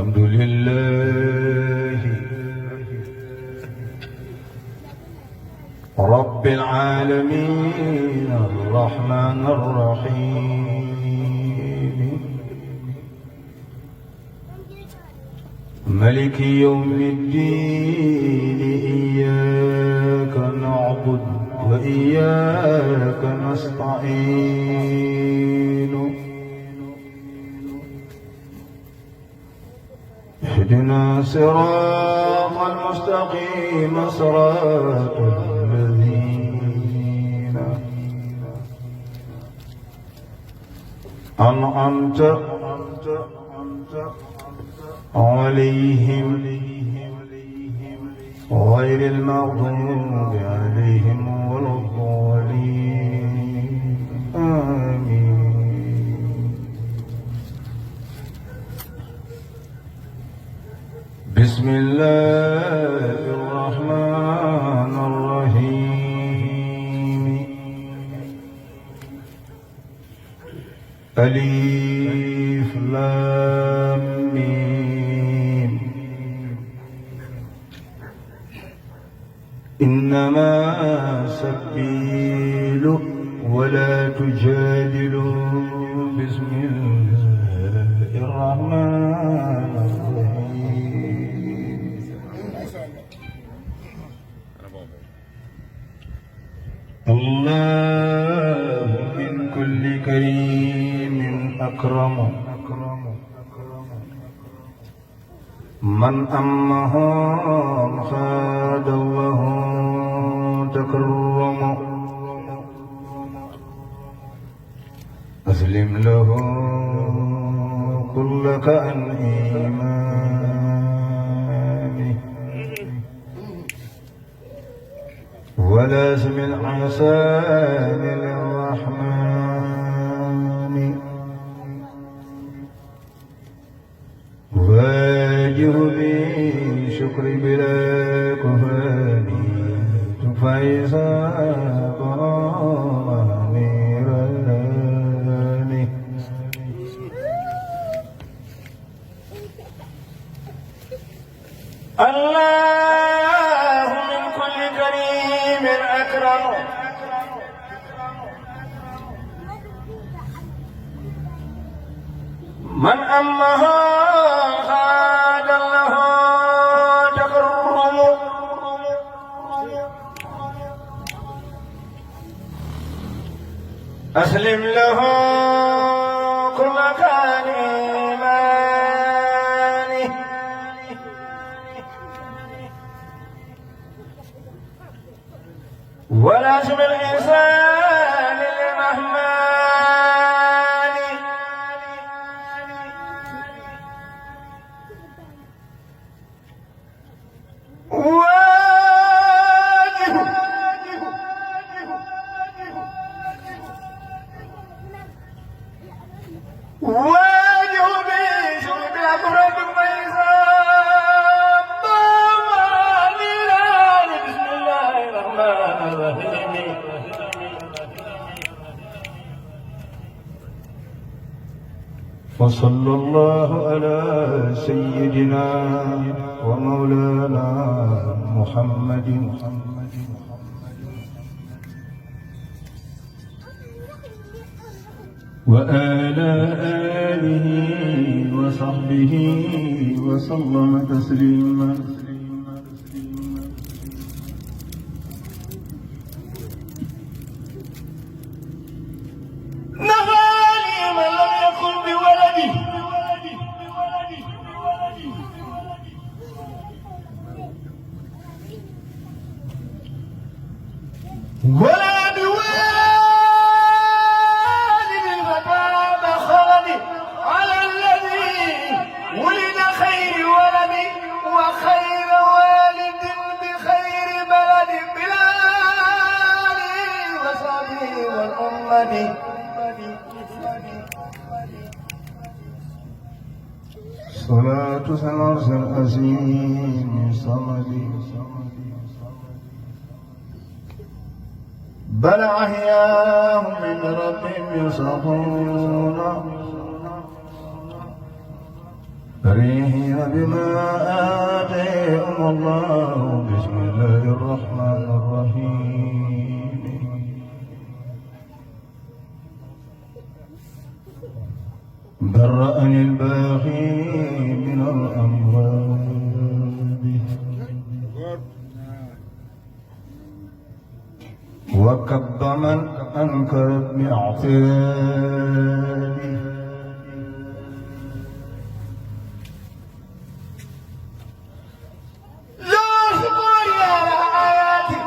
الحمد لله رب العالمين الرحمن الرحيم ملك يوم الدين إياك نعبد وإياك نستعين اهدنا صراط المستقيم صراط الذين أنعمت عليهم غير المغضوب عليهم ولا الضالين آمين. بسم الله الرحمن الرحيم ألف لام ميم إنما سبيل ولا تجادلوا بسم الله الرحمن الرحيم الله من كل كريم أكرم من أمه خاد الله تكرم أسلم له كلك عن إيمانه ولا اسم الحسان للرحمن واجه بشكر بلا كهاني تفايزا نيراني الله من كل كريم أكرم من أمه خاد الله تكرم أسلم له كل كان إيماني ولا اسم الإنسان للرحمن واجه بشرب الأفراد الميزان بسم الله الرحمن الرحيم وصلى الله على سيدنا ومولانا محمد وآل آله وصحبه وسلم تسليما نهاني من لم يكن بولدي ولا بوالد فتاب خلدي على الذي ولد خير ولد وخير والد بخير بلد بلاله وصحبه والأمة صلاة سنرس الأزيم صمدي بل أحياهم من ربهم يصرفون فرحين بما آتاهم الله. بسم الله الرحمن الرحيم. برأني الباقي من الأمراض وكب من أنكر باعترابي. لا شكر على آياتي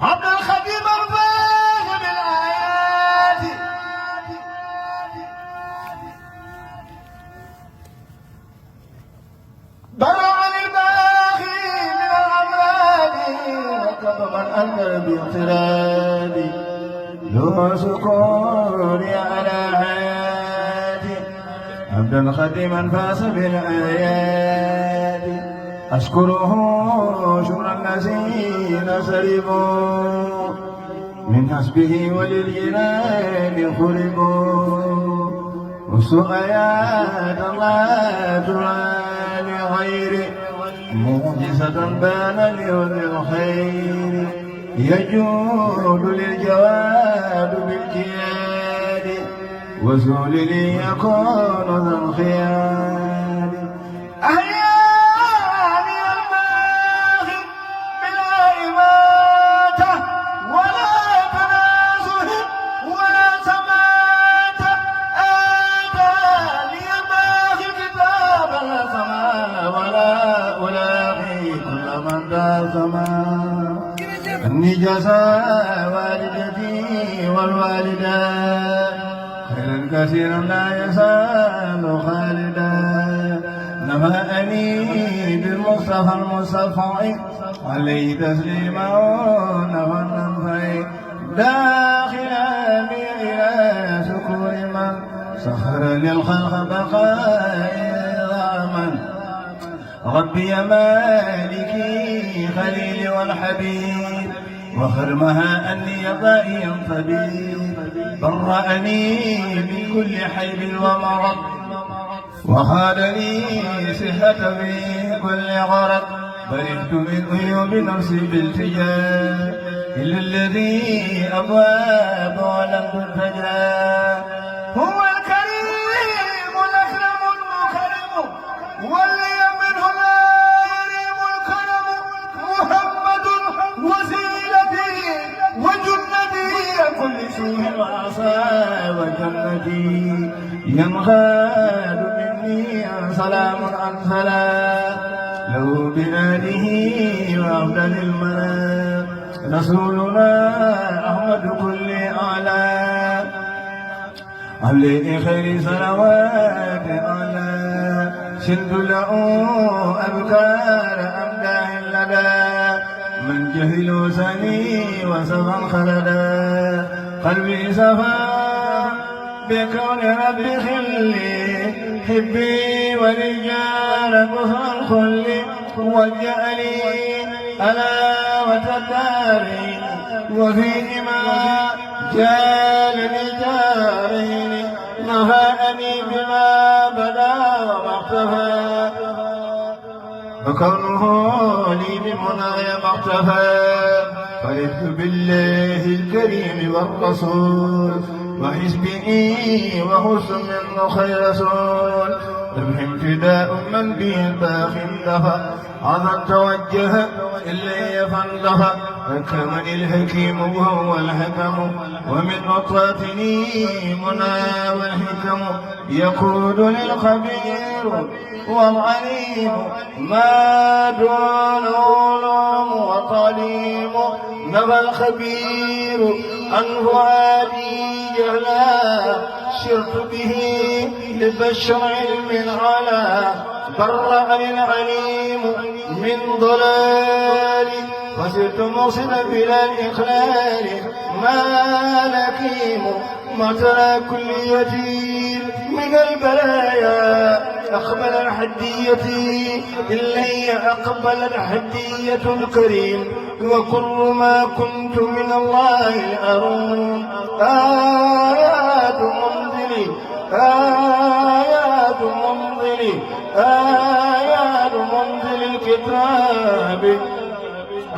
عبد الخديم الفاز بالآيات. برأني الباغي من الأمراض وكب من أنكر باعترابي. له سكوني على حياتي عبدا خديما فاز بالآيات. أشكره شكر الذين سلبوا من حسبه وللجنان خلقوا. والسؤالات الله ترى لغير معجزة بان ليذ الخير. يجود للجواد بالجياد وزول لي يكون ذا الخيار. أحياني الباغي بلا إماتة ولا تنازل ولا سماتة. آتاني الباغي كتابا لا سماء ولا ألاقي كل من ذا سماء. أني جزاء والدتي والوالدة خيرا كثيرا لا يزال خالدا. نفعني بالمصطفى المصطفى عليه تسليما ونفى النفع. داخلا بي إلى شكر من سخر للخلق بقاء من. ربي يا مالكي خليلي والحبيب وخرمها أني ضائيا طبيب. برأني من كل حيب ومرض وخال لي صحة في كل غرض. برئت من عيوب نفسي بالتجاه إلا الذي أبواب ولم ترتجى. هو الكريم الأكرم المكرم واللي منه لا يريم الكرم. محمد وسيلتي وجنتي كل شيء وعصى وجنتي. ينغاد مني سلام عن سلام له بآله وأفضل المنام. رسولنا أحمد كل أعلام عليه خير صلوات أعلى. شد له أبكار أمداه لدى من جهل سني وسفا خلدا. قلبي سفا بكون ربي خلي حبي ورجال كفر الخل. وجعلي ألاوة الدارين وفيهما جالني جارين. نهاني بما بدا وما اختفى فكونه لي بمنايا ما اختفى. فرحت بالله الكريم والرسول وحزبه وحسن من خير رسول. ربح امتداء من به الباخي انتفى. عظا توجه إلي فانتفى. أكرمني الحكيم وهو الحكم ومن أطرافني منى والحكم. يقول للخبير والعليم ما دون علوم وطليم. نبى الخبير عن فؤادي جهلا. شرت به لبشر علم على. برأني العليم من ضلالي وسرت موصلا بلا الإخلال. ما لكيم ما ترى كليتي من البلايا. أقبل الحدية إلي أقبل الحدية الكريم. وكل ما كنت من الله أروم. آيات منزل الكتاب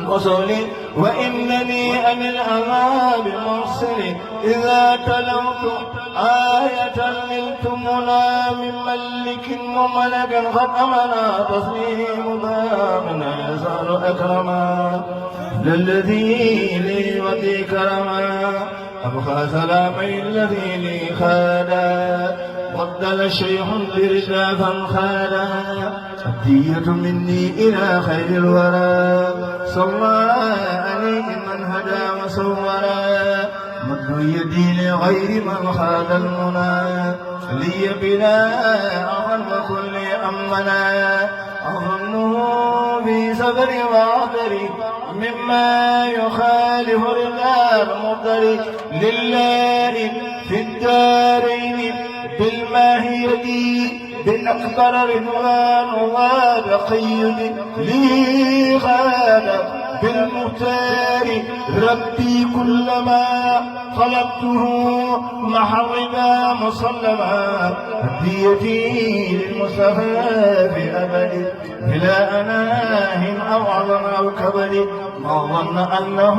رسولي وإنني عن العذاب مرسل إذا تلوت آية نلت منى من ملك وملكا قد أمنا تسليم دامنا يزال أكرما للذي لي وذي كرما أبقى سلامي الذي لي خادا بدل الشيخ برجا فانخادا هدية مني إلى خير الورى صلى عليه من هدى وصورا مد يدي لغير من خاد المنى لي بلا أظن وكل أمنا أظنه في سفر وعذري مما يخالف رضا المضطر لله في الدارين بالماهية بالأكبر رضوان وغاب قيد لي غاب بالمختار ربي كلما طلبته محربا مصلبا هديتي للمصطفى في أبد بلا أناه أو عظم أو كبد ما ظن أنه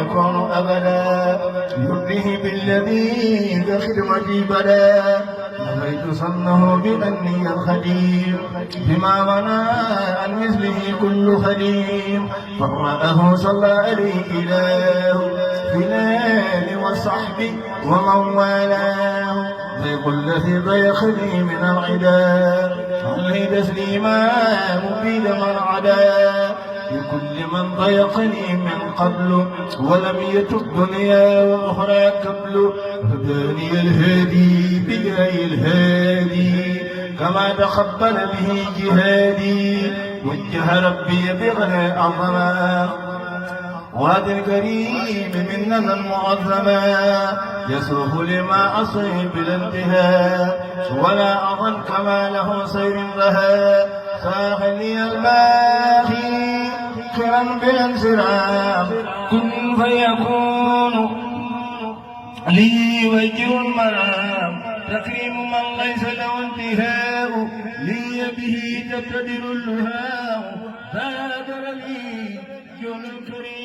يكون أبدا يرضيه بالذي كخدمتي بدا نفيت صنه بأني الخديم بما منع عن مثله كل خديم فرآه صلى عليه إله في الآل وصحبه ومن والاه ضيق الذي ضيقني من العدا عليه تسليما مفيد من عدا لكل من ضيقني من قبل ولم يتب دنيا وأخرى قبل هداني الهادي بجاه الهادي كما تقبل به جهادي وجه ربي بغنى عظما وهد الكريم مننا المعظما يصرف لما أصيب بلا انتهاء ولا أظن كما له سير ذهى ساخلي الباخي خيرا بلا انصراف كن فيكون لي وجه المرام تكريم من ليس له انتهاء لي به تبتدر اللهاء بادر لي جل الكريم